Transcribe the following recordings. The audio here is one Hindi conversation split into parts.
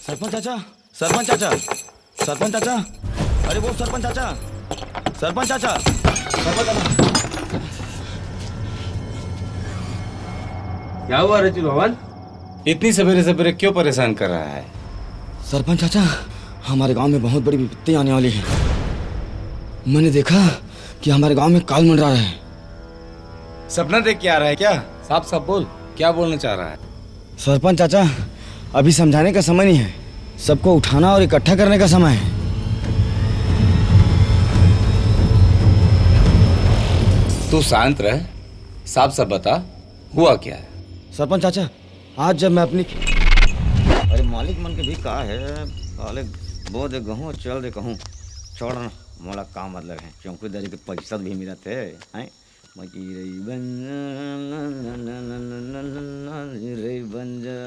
सरपंच चाचा, सरपंच चाचा, सरपंच चाचा, अरे वो सरपंच चाचा, सरपंच चाचा, सरपंच चाचा। क्या हुआ रचित भवन? इतनी सवेरे सवेरे क्यों परेशान कर रहा है? सरपंच चाचा, हमारे गांव में बहुत बड़ी विपत्ति आने वाली है। मैंने देखा कि हमारे गांव में काल मंडरा रहा है। सपना देख के आ रहा है क्या? साफ साफ बोल, क्या बोलना चाह रहा है? सरपंच चाचा, अभी समझाने का समय नहीं है, सबको उठाना और इकट्ठा करने का समय है। तू शांत रह, साफ साफ बता, हुआ क्या है? सरपंच चाचा, आज जब मैं अपनी अरे मालिक मन के भी कहा है काले बो दे गहूँ चल दे कहूँ छोड़ ना मोला का मतलब है चौकीदारी के पैसा भी मिला थे हैं रे बन जा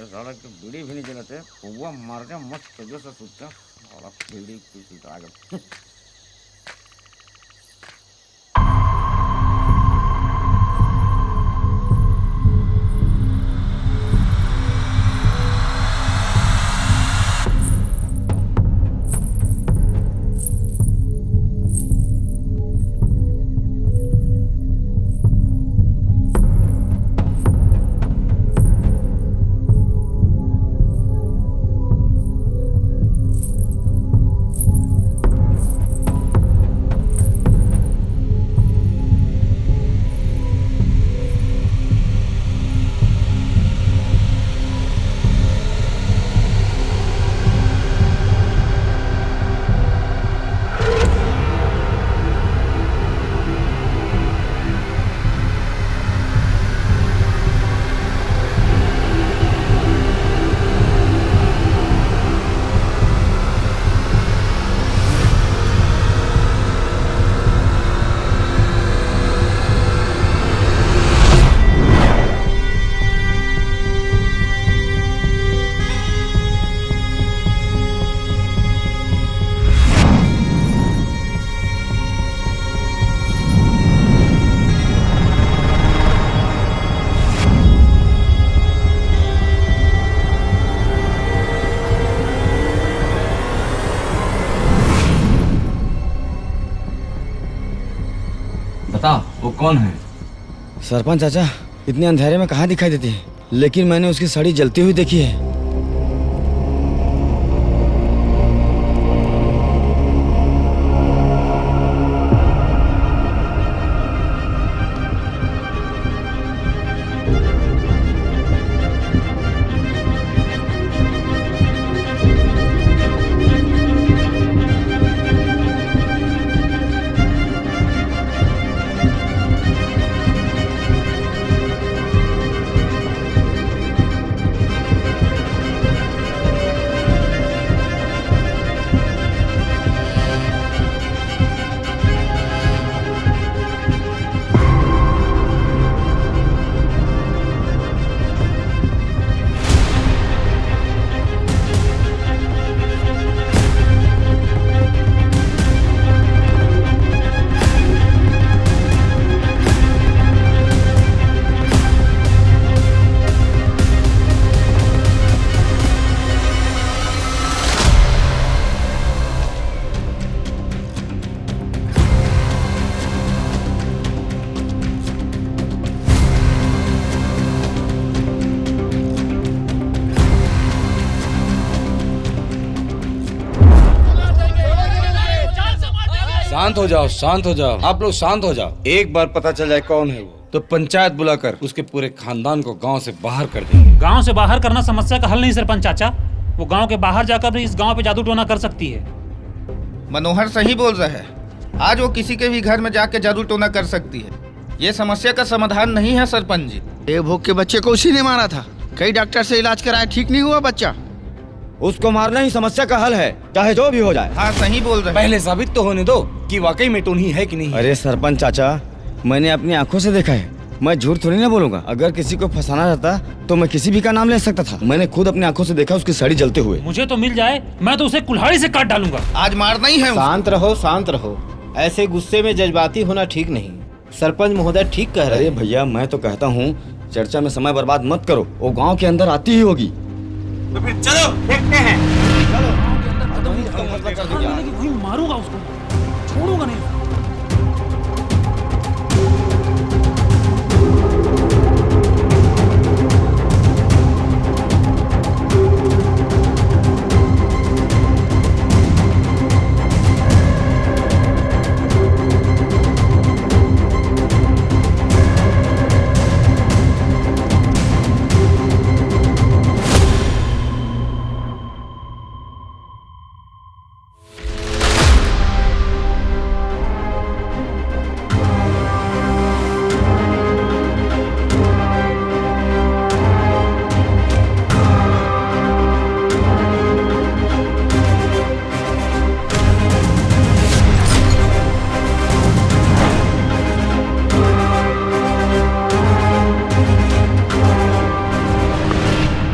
साला के बीड़ी भी नहीं जलाते हुआ मार के मस्त तजो से सोचा साला बीड़ी की आ गया। बता, वो कौन है? सरपंच चाचा, इतने अंधेरे में कहाँ दिखाई देती है, लेकिन मैंने उसकी साड़ी जलती हुई देखी है। शांत हो जाओ, शांत हो जाओ, आप लोग शांत हो जाओ। एक बार पता चल जाए कौन है वो, तो पंचायत बुलाकर उसके पूरे खानदान को गांव से बाहर कर देंगे। गांव से बाहर करना समस्या का हल नहीं सरपंच चाचा, वो गांव के बाहर जाकर भी इस गांव पे जादू टोना कर सकती है। मनोहर सही बोल रहा है, आज वो किसी के भी घर में जाके जादू टोना कर सकती है। ये समस्या का समाधान नहीं है सरपंच जी। एक भूख के बच्चे को उसी ने मारा था, कई डॉक्टर से इलाज कराया, ठीक नहीं हुआ बच्चा। उसको मारना ही समस्या का हल है, चाहे जो भी हो जाए। हाँ सही बोल रहे हैं। पहले साबित तो होने दो कि वाकई में टोनी है कि नहीं। अरे सरपंच चाचा, मैंने अपनी आंखों से देखा है, मैं झूठ थोड़ी ना बोलूंगा। अगर किसी को फंसाना रहता तो मैं किसी भी का नाम ले सकता था। मैंने खुद अपनी आंखों से देखा उसकी साड़ी जलते हुए। मुझे तो मिल जाए, मैं तो उसे कुल्हाड़ी से काट डालूंगा। आज मारना ही है। शांत रहो, शांत रहो, ऐसे गुस्से में जज्बाती होना ठीक नहीं। सरपंच महोदय ठीक कह रहे अरे हैं। भैया मैं तो कहता हूँ चर्चा में समय बर्बाद मत करो, वो गांव के अंदर आती ही होगी। तो फिर चलो देखते हैं। वहीं मारूंगा उसको, छोड़ूंगा नहीं।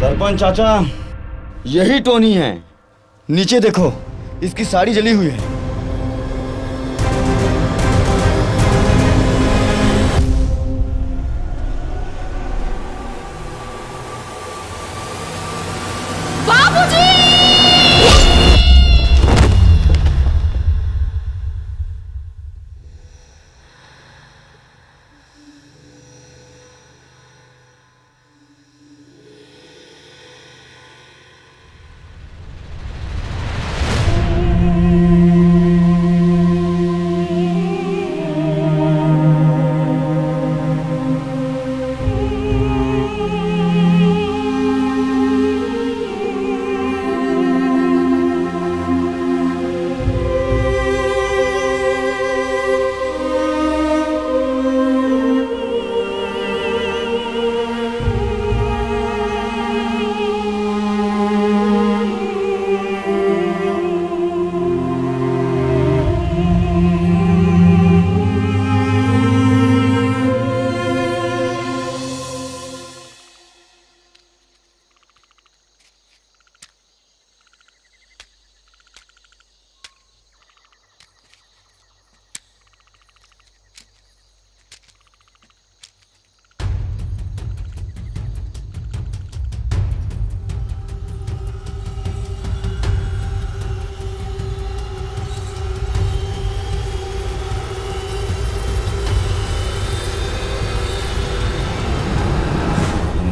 सरपंच चाचा, यही टोनी है। नीचे देखो, इसकी साड़ी जली हुई है।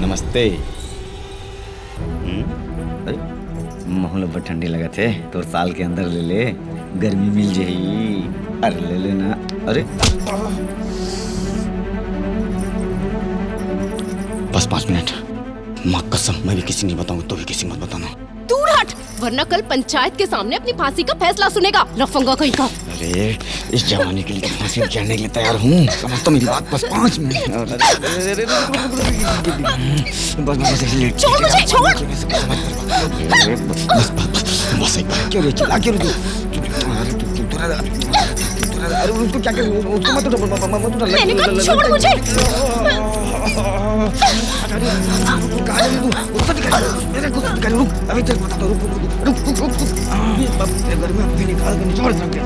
नमस्ते। अरे मोहन बहुत ठंडी लगा थे तो साल के अंदर ले ले, गर्मी मिल जाएगी। अरे ले लेना। अरे बस 5 मिनट, माँ कसम मैं भी किसी नहीं बताऊंगा, तो भी किसी मत बताना। दूर हट, वरना कल पंचायत के सामने अपनी फांसी का फैसला सुनेगा, लफंगा कहीं का। अरे इस जवानी के लिए तो फांसी चढ़ने के लिए तैयार हूँ, समझ तो मेरी बात। बस 5 मिनट। बस छोड़ मुझे, छोड़। बस एक बार क्यों रे, चिल्ला क्यों रे तू? अरे उसको क्या कर, उसको मत उठा। मैंने कहा छोड़ मुझे। अभी तक बता दो, रुक। घर में निकाल के निचोड़ सकते।